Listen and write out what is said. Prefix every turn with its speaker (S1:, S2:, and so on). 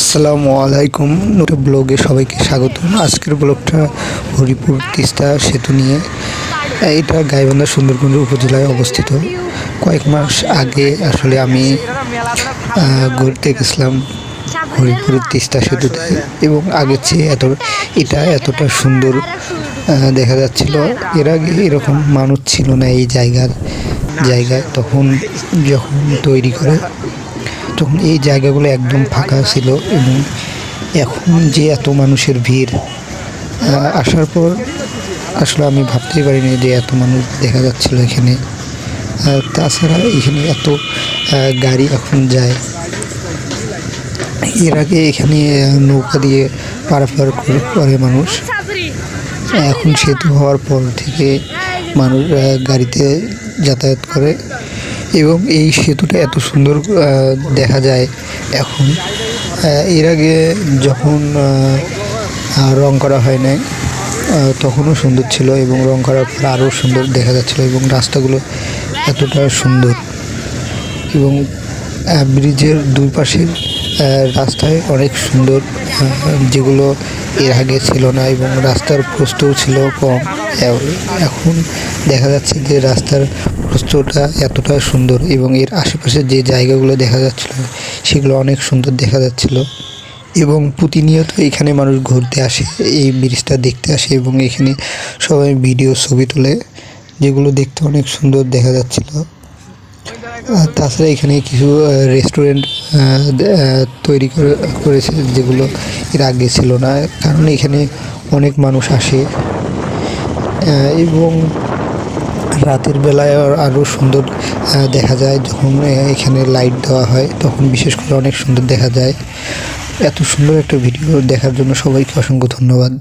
S1: আসসালামু আলাইকুম, নতুন ব্লগে সবাইকে স্বাগত। আজকের ব্লগটা হরিপুর তিস্তা সেতু নিয়ে। এটা গাইবান্ধা সুন্দরগঞ্জ উপজেলায় অবস্থিত। কয়েক মাস আগে আসলে আমি ঘুরতে গেছিলাম হরিপুর তিস্তা সেতুতে, এবং আগের চেয়ে এটা এতটা সুন্দর দেখা যাচ্ছিল। এর আগে এরকম মানুষ ছিল না এই জায়গায়। তখন যখন তৈরি করে তখন এই জায়গাগুলো একদম ফাঁকা ছিল, এবং এখন যে এত মানুষের ভিড়, আসার পর আসলে আমি ভাবতেই পারিনি যে এত মানুষ দেখা যাচ্ছিল এখানে। তাছাড়া এখানে এত গাড়ি এখন যায়। এর আগে এখানে নৌকা দিয়ে পারাপার করে মানুষ। এখন সেতু হওয়ার পর থেকে মানুষ গাড়িতে যাতায়াত করে, এবং এই সেতুটা এত সুন্দর দেখা যায় এখন। এর আগে যখন রং করা হয় নাই তখনও সুন্দর ছিল, এবং রং করার পর আরও সুন্দর দেখা যাচ্ছিলো, এবং রাস্তাগুলো এতটা সুন্দর। এবং ব্রিজের দুই পাশের রাস্তায় অনেক সুন্দর, যেগুলো এর আগে ছিল না, এবং রাস্তার প্রস্থও ছিল কম। এখন দেখা যাচ্ছে যে রাস্তার প্রস্থটা এতটা সুন্দর, এবং এর আশেপাশে যে জায়গাগুলো দেখা যাচ্ছিল সেগুলো অনেক সুন্দর দেখা যাচ্ছিল। এবং প্রতিনিয়ত এখানে মানুষ ঘুরতে আসে, এই ব্রিজটা দেখতে আসে, এবং এখানে সবাই ভিডিও ছবি তোলে, যেগুলো দেখতে অনেক সুন্দর দেখা যাচ্ছিল। তাছাড়া এখানে কিছু রেস্টুরেন্ট তৈরি করেছে, যেগুলো এর আগে ছিল না, কারণ এখানে অনেক মানুষ আসে। এবং রাতের বেলায় আরও সুন্দর দেখা যায়, যখন এখানে লাইট দেওয়া হয় তখন বিশেষ করে অনেক সুন্দর দেখা যায়। এত সুন্দর একটা ভিডিও দেখার জন্য সবাইকে অসংখ্য ধন্যবাদ।